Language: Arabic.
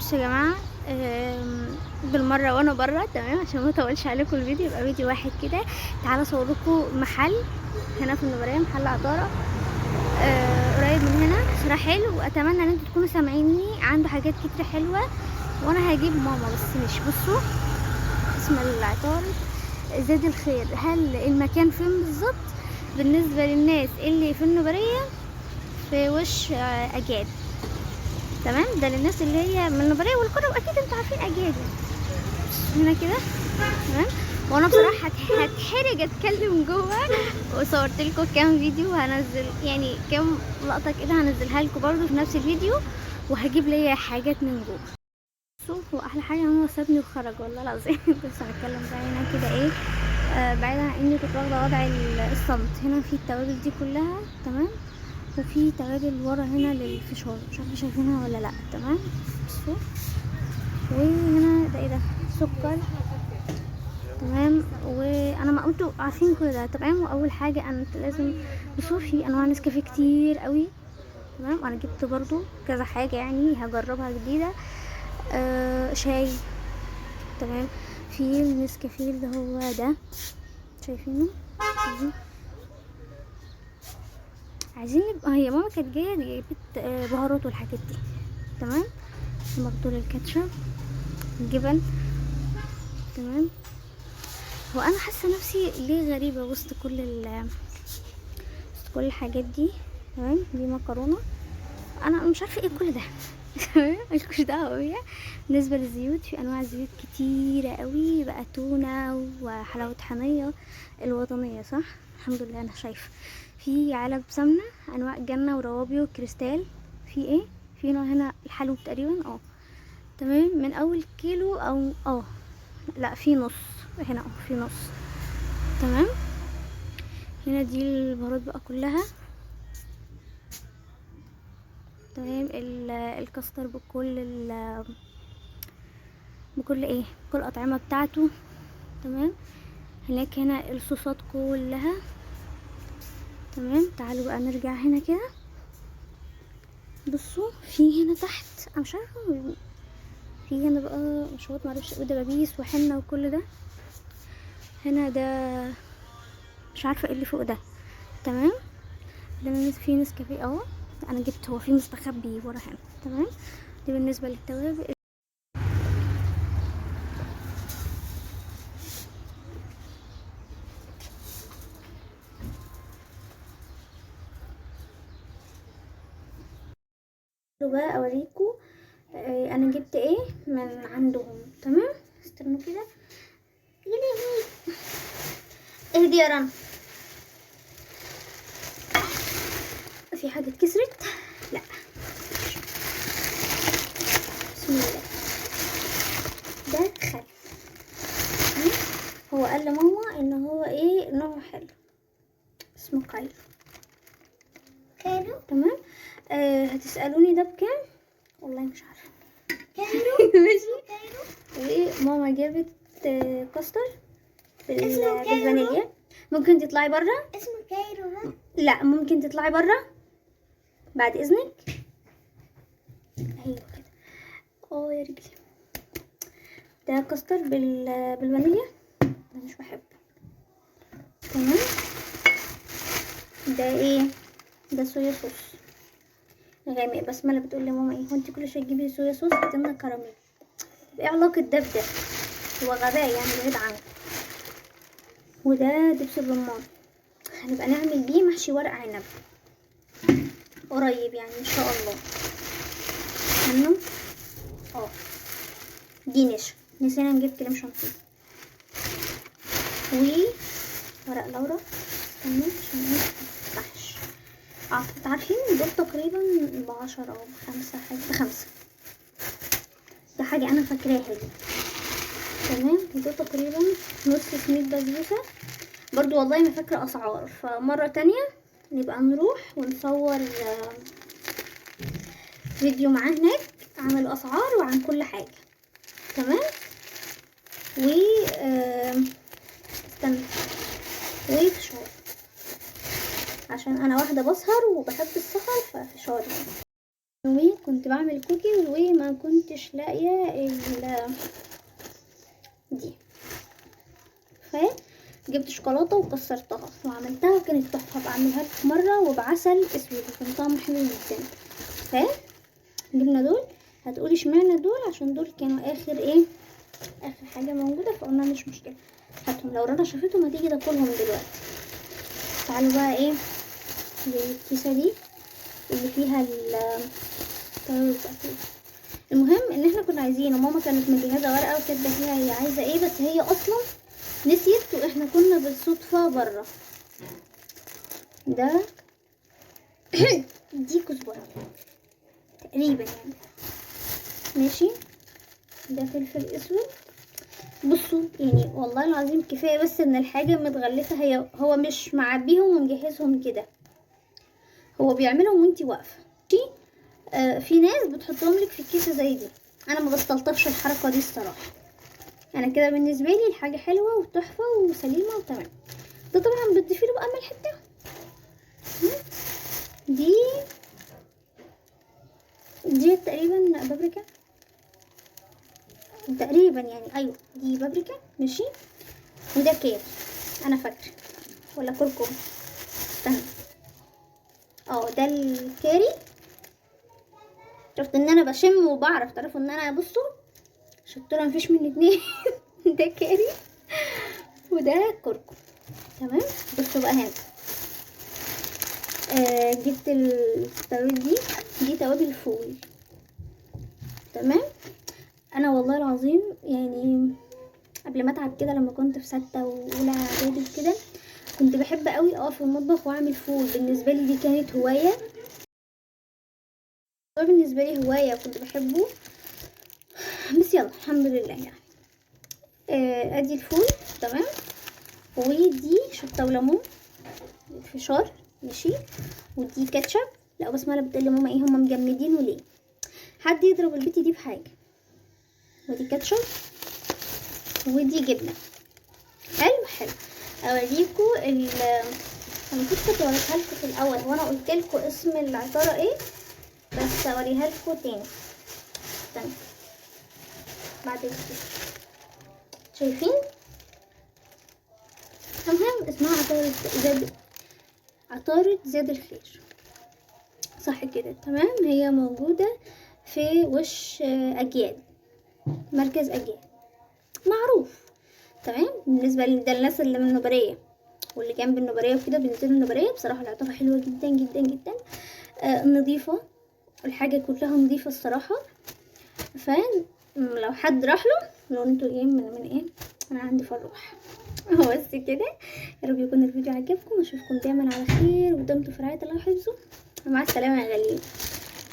بصوا يا جماعه، بالمره وانا بره تمام عشان ما اطولش عليكم الفيديو، يبقى فيديو واحد كده. تعالوا اصور لكم محل هنا في النبريه، محل عطاره قريب من هنا، صراحه حلو، واتمنى ان انتوا تكونوا سامعيني. عنده حاجات كتير حلوه وانا هجيب ماما، بس مش بصوا اسم العطار زاد الخير. هل المكان فين بالظبط؟ بالنسبه للناس اللي في النبريه في وش اجاد، تمام. ده للناس اللي هي من النبريه والقرى، واكيد انتوا عارفين اجاد هنا كده، تمام. وانا بصراحه هتحرج اتكلم جوه، وصورت لكم كام فيديو، هنزل يعني كام لقطه كده هنزلها لكم برضو في نفس الفيديو، وهجيب ليا حاجات من جوه. شوفوا احلى حاجه ان هو سابني وخرج والله العظيم. بس هنتكلم بقى هنا كده ايه، بعيدا عن اني كنت واخده وضع الصمت. هنا في التوابل دي كلها، تمام. وفي توابل ورا هنا للفشار، مش عارفه شايفينها ولا لا، تمام. بصوا، وهنا ده ايه ده، سكر، تمام. وانا ما انتوا عارفين كل ده، تمام. واول حاجه انا لازم، بصوا في انواع نسكافيه كتير قوي، تمام. وانا جبت برضو كذا حاجه يعني هجربها جديده. شاي، تمام. في النسكافيه اللي هو ده، شايفينه؟ عايزين نبقى، هي ماما كانت جايه جبت بهارات والحاجات دي، تمام. برضو الكاتشب، الجبن، تمام. هو انا حاسه نفسي ليه غريبه وسط كل الحاجات دي، تمام. دي مكرونه، انا مش عارفه ايه كل ده. مالكوش دعوه بيا. بالنسبه للزيوت، في انواع زيوت كتيره قوي بقى، تونه وحلاوه حنيه الوطنيه، صح، الحمد لله. انا شايفه في علب سمنه انواع جنه وروابي وكريستال. في ايه، في نوع هنا الحلوب تقريبا، تمام. من اول كيلو او لا، في نص هنا، في نص، تمام. هنا دي البهارات بقى كلها، تمام. الكاستر بكل ايه، بكل الاطعمه بتاعته، تمام. هناك هنا الصوصات كلها، تمام. تعالوا بقى نرجع هنا كده، بصوا في هنا تحت، انا مش عارفه، في هنا بقى مشروط معرفش ايه، دبابيس وحنه وكل ده. هنا ده مش عارفه ايه اللي فوق ده، تمام. ده في نسكافيه اهو، انا جبت، هو في مستخبي ورا هنا، تمام. دي بالنسبه للتوابل. بقى اوريكم انا جبت ايه من عندهم، تمام. استنوا كده، اهدي يا رنا، في حاجه اتكسرت، لا، بسم الله. ده خل، هو قال لماما ان هو ايه نوعه حلو، اسمه كايرو، تمام. هتسالوني ده بكام؟ والله مش عارفه. كايرو. ماشي. وماما جابت كاستر بالفانيليا. ممكن تطلعي بره، اسمه كايرو. لا، ممكن تطلعي بره بعد اذنك. ايوه كده، يا رجلي. ده كاستر بالفانيليا، انا مش بحبه، تمام. ده ايه، ده صويا صوص غامق. بسمله بتقول لي ماما ايه، هو انت كل شويه تجيبي صويا صوص لنا كراميل؟ ايه علاقه ده بده؟ هو غباء يعني، بعيد عنه. وده دبس الرمان، هنبقى نعمل بيه محشي ورق عنب قريب يعني ان شاء الله. منه دي نسينا نجيب كريم شانتيه وورق لورا، تمام. عشان متفتحش. عارفين دول تقريبا ب10 او ب5، حاجه ب5. ده حاجه انا فاكراها دي، تمام. دول تقريبا نص كمية بسبوسه برضو، والله ما فاكره اسعار، فمره تانية نبقى نروح ونصور فيديو معاه هناك عن الاسعار وعن كل حاجه، تمام. و استنى، وفشار، عشان انا واحده بسهر وبحب السهر، ففشار يعني. وكنت بعمل كوكيز وما كنتش لاقيه دي، فجبت شوكولاته وكسرتها وعملتها وكانت تحفه. بعملها لكم مره وبعسل اسود وكان طعمه حلو جدا. فجبنا دول، هتقولي اشمعنى دول؟ عشان دول كانوا اخر حاجه موجوده، فقلنا مش مشكله هاتهم. لو رنا شافتهم هتيجي تاكلهم دلوقتي. تعالوا بقى للكيسه دي اللي فيها المهم ان احنا كنا عايزين، وماما كانت مجهزه ورقه وكاتبه فيها هي عايزه ايه، بس هي اصلا نسيت واحنا كنا بالصدفه بره. ده دي كزبره تقريبا يعني، ماشي. ده فلفل اسود. بصوا يعني والله العظيم كفايه بس ان الحاجه متغلفه، هو مش معبيهم ومجهزهم كده، هو بيعملهم وانتي واقفه. في ناس بتحطهم لك في كيسه زي دي، انا ما بستلطفش الحركه دي الصراحه. انا كده بالنسبه لي الحاجه حلوه وتحفه وسليمه وتمام. ده طبعا بتضيفي له بقى ملح بتاعه. دي تقريبا بابريكا تقريبا يعني، ايوه دي بابريكا ماشي. وده كاري انا فاكره، ولا كركم، استنى. ده الكاري. شفت ان انا بشم وبعرف، تعرفوا ان انا بصوا شطوره مفيش من اتنين. ده كاري وده كركم، تمام. بصوا بقى هنا جبت التوابل دي توابل فول، تمام. انا والله العظيم يعني قبل ما اتعب كده، لما كنت في 6 واولى اعدادي كده، كنت بحب قوي اقف في المطبخ واعمل فول. بالنسبه لي دي كانت هوايه، كنت بحبه. بس يلا الحمد لله يعني. ادي الفول تمام، ودي شطه وليمون فشار ماشي، ودي كاتشب. لا بس ما انا بتقول ماما ايه هما مجمدين وليه؟ حد يضرب البيتي دي بحاجه. ودي كاتشب ودي جبنه. حلو اوريكم المفروض كنت اوريها لكم في الاول، وانا قلت لكم اسم العطاره ايه، بس اوريها لكم تاني. استنى بعد كده شايفين؟ المهم اسمها عطارة زاد الخير، صح كده تمام. هي موجودة في وش أجيال، مركز أجيال معروف، تمام. بالنسبة للناس اللي من النوبرية واللي جنب النوبرية وكده، بنزل النوبرية بصراحة العطارة حلوة جدا جدا جدا. نظيفة، الحاجة كلها نظيفة الصراحة. لو حد راح له لو انتوا من انا عندي فروح. بس كده، يا رب يكون الفيديو عجبكم، واشوفكم دايما على خير ودمتم في رعاية الله وحفظه. مع السلامة يا غاليين.